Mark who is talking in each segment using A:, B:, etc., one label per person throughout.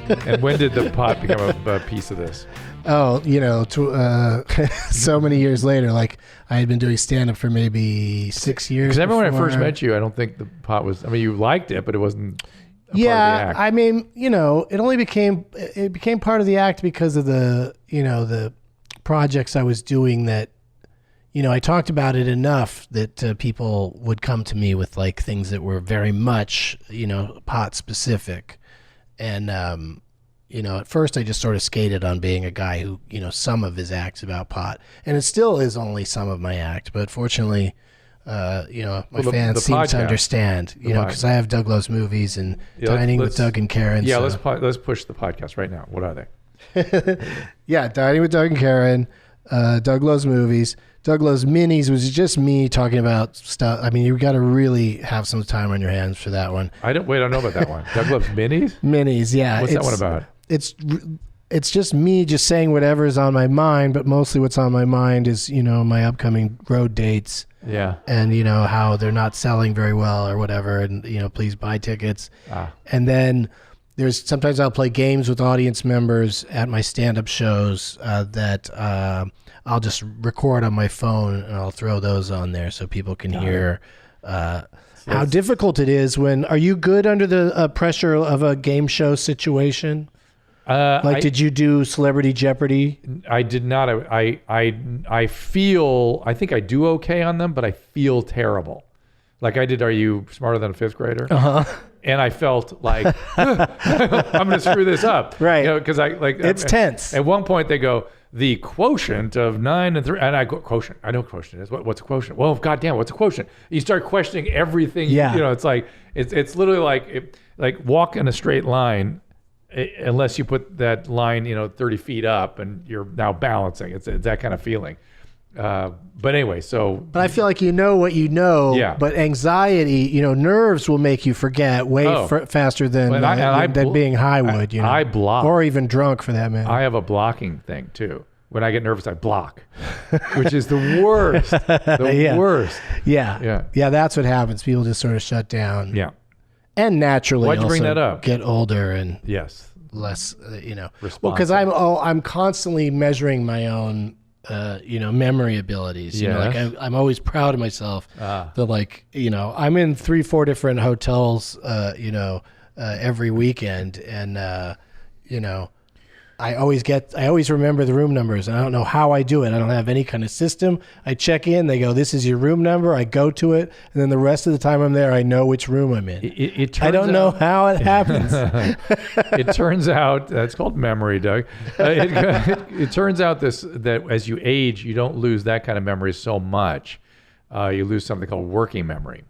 A: And when did the pot become a piece of this?
B: Oh, so many years later, like I had been doing stand-up for maybe 6 years.
A: Because I remember when I first met you, I don't think the pot was, I mean, you liked it, but it wasn't part of the act.
B: I mean, it became part of the act because of the projects I was doing that, I talked about it enough that people would come to me with like things that were very much, pot specific. And, at first I just sort of skated on being a guy who, some of his act's about pot. And it still is only some of my act. But fortunately, my fans seem to understand, because I have Doug Loves Movies and Dining with Doug and Karen.
A: Yeah, let's push the podcast right now. What are they?
B: Yeah, Dining with Doug and Karen, Doug Loves Movies. Doug Loves Minis was just me talking about stuff. I mean, you got to really have some time on your hands for that one.
A: I don't know about that one. Doug Loves Minis?
B: Minis, yeah.
A: What's that one about?
B: It's just me just saying whatever is on my mind, but mostly what's on my mind is, my upcoming road dates.
A: Yeah.
B: And, how they're not selling very well or whatever. And, please buy tickets. And then sometimes I'll play games with audience members at my stand-up shows that I'll just record on my phone and I'll throw those on there so people can hear how difficult it is are you good under the pressure of a game show situation? Did you do Celebrity Jeopardy?
A: I did not. I think I do okay on them, but I feel terrible. Like I did, Are You Smarter Than a Fifth Grader?
B: Uh-huh.
A: And I felt like, I'm going to screw this up.
B: Right.
A: Because
B: it's tense.
A: At one point they go, the quotient of 9 and 3, and I go, quotient. I know what quotient is. What's a quotient? Well, goddamn, what's a quotient? You start questioning everything.
B: Yeah.
A: It's like, it's literally like walk in a straight line, unless you put that line, 30 feet up and you're now balancing. It's that kind of feeling. But anyway, But
B: I feel like what you know.
A: Yeah.
B: But anxiety, nerves will make you forget way faster than being high would.
A: I block,
B: or even drunk for that matter.
A: I have a blocking thing too. When I get nervous, I block, which is the worst. Worst.
B: Yeah. That's what happens. People just sort of shut down.
A: Yeah.
B: And naturally,
A: why'd you bring that up?
B: Get older and
A: yes,
B: less,
A: responsive.
B: Well, because I'm constantly measuring my own. Memory abilities.
A: Yes.
B: I'm always proud of myself. That I'm in 3-4 different hotels, every weekend, and I always remember the room numbers, and I don't know how I do it. I don't have any kind of system. I check in, they go, "This is your room number." I go to it, and then the rest of the time I'm there, I know which room I'm in. I don't know how it happens.
A: It turns out that's called memory, Doug. It turns out that as you age, you don't lose that kind of memory so much. You lose something called working memory,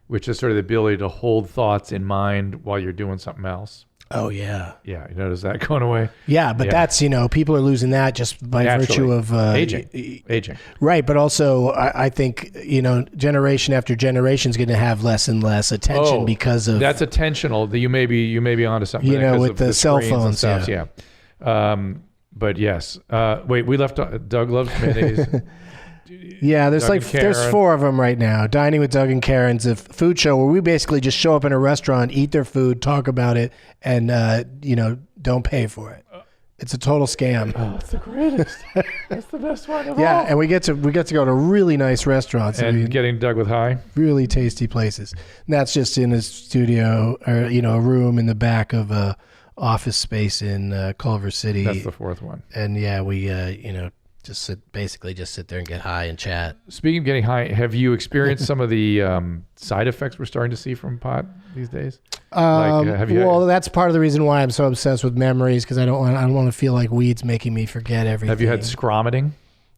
A: which is sort of the ability to hold thoughts in mind while you're doing something else.
B: Oh, yeah.
A: Yeah, you notice that going away?
B: Yeah, but that's, people are losing that just by virtue of...
A: Aging.
B: Right, but also I think, generation after generation is going to have less and less attention because of...
A: That's attentional. You may be onto something.
B: With the cell phones.
A: And stuff, yeah. But yes. Wait, we left Doug Loves Minis.
B: Yeah, there's 4 of them right now. Dining with Doug and Karen's a food show where we basically just show up in a restaurant, eat their food, talk about it, and don't pay for it. It's a total scam.
A: Oh, it's the greatest. That's the best one of all.
B: Yeah, and we get to go to really nice restaurants
A: and getting Doug with high,
B: really tasty places. And that's just in a studio or a room in the back of a office space in Culver City.
A: That's the 4th one.
B: And yeah, we just sit there and get high and chat.
A: Speaking of getting high, have you experienced some of the side effects we're starting to see from pot these days?
B: Well, that's part of the reason why I'm so obsessed with memories, because I don't want to feel like weed's making me forget everything.
A: Have you had scromiting?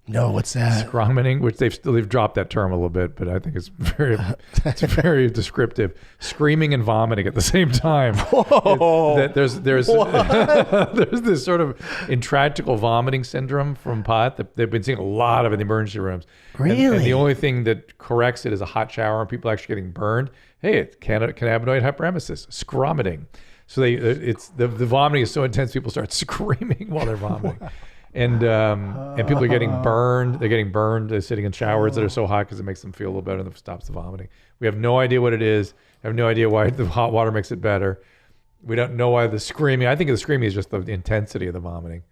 B: No, what's that?
A: Scromining, which they've dropped that term a little bit, but I think it's very descriptive. Screaming and vomiting at the same time.
B: Whoa!
A: There's there's this sort of intractable vomiting syndrome from pot that they've been seeing a lot of in the emergency rooms.
B: Really?
A: And the only thing that corrects it is a hot shower and people actually getting burned. Hey, it's cannabinoid hyperemesis, scromiting. So the vomiting is so intense people start screaming while they're vomiting. And people are getting burned. They're getting burned. They're sitting in showers that are so hot because it makes them feel a little better and it stops the vomiting. We have no idea what it is. I have no idea why the hot water makes it better. We don't know why the screaming. I think the screaming is just the intensity of the vomiting.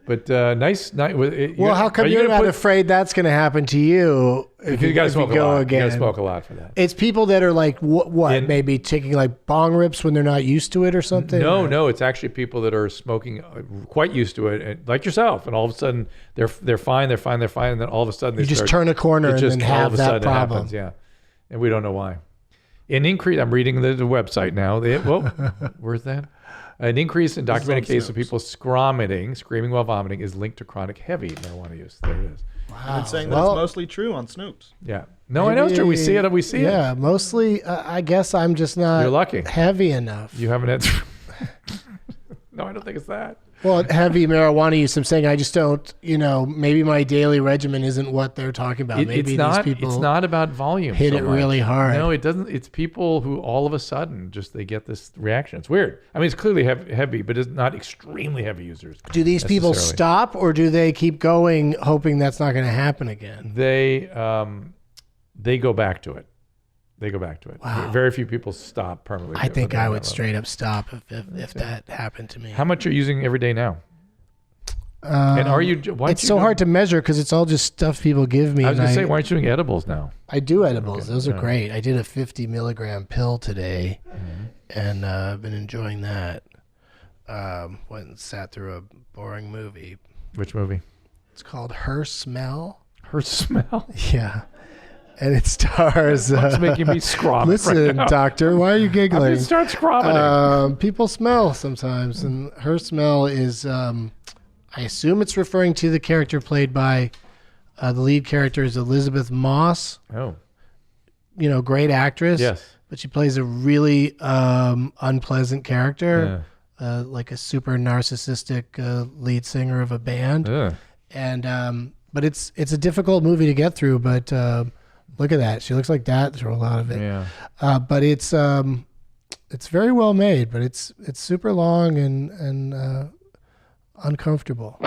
A: But nice.
B: Well, how come you're not afraid that's going to happen to you if you
A: gotta smoke a lot.
B: again?
A: You got to smoke a lot for that.
B: It's people that are like, maybe taking like bong rips when they're not used to it or something?
A: No. It's actually people that are smoking quite used to it, and, like yourself, and all of a sudden they're fine, and then all of a sudden they
B: just turn a corner and then have that problem.
A: Happens, yeah, and we don't know why. An increase. I'm reading the website now. Where's that? An increase in documented cases of people screaming while vomiting is linked to chronic heavy marijuana use. There it is.
C: Wow. I've been saying that it's mostly true on Snoops.
A: Yeah. No, I know it's true. We see it.
B: Yeah, mostly. I guess I'm just not
A: You're lucky.
B: Heavy enough.
A: You haven't had... No, I don't think it's that.
B: Well, heavy marijuana use, I'm saying I just don't, maybe my daily regimen isn't what they're talking about. Maybe these people
A: it's not about volume.
B: Hit it really hard.
A: No, it doesn't. It's people who all of a sudden they get this reaction. It's weird. I mean, it's clearly heavy, but it's not extremely heavy users.
B: Do these people stop or do they keep going hoping that's not going to happen again?
A: They go back to it. Wow. Very few people stop permanently.
B: I think I would straight up stop if that happened to me.
A: How much are you using every day now? And are you?
B: It's so hard to measure because it's all just stuff people give me.
A: I was going to say, why aren't you doing edibles now?
B: I do edibles. Okay. Those are great. I did a 50 milligram pill today, and I've been enjoying that. Went and sat through a boring movie.
A: Which movie?
B: It's called Her Smell.
A: Her Smell?
B: Yeah. And it stars...
A: What's making me scromming?
B: Listen,
A: right
B: doctor, why are you giggling?
A: I'm going to start scromming.
B: People smell sometimes, and Her Smell is... I assume it's referring to the character played by... the lead character is Elizabeth Moss.
A: Oh.
B: Great actress.
A: Yes.
B: But she plays a really unpleasant character. Yeah. Like a super narcissistic lead singer of a band.
A: Yeah.
B: And but it's a difficult movie to get through, but... look at that. She looks like that through a lot of it.
A: Yeah.
B: But it's very well made, but it's super long and uncomfortable.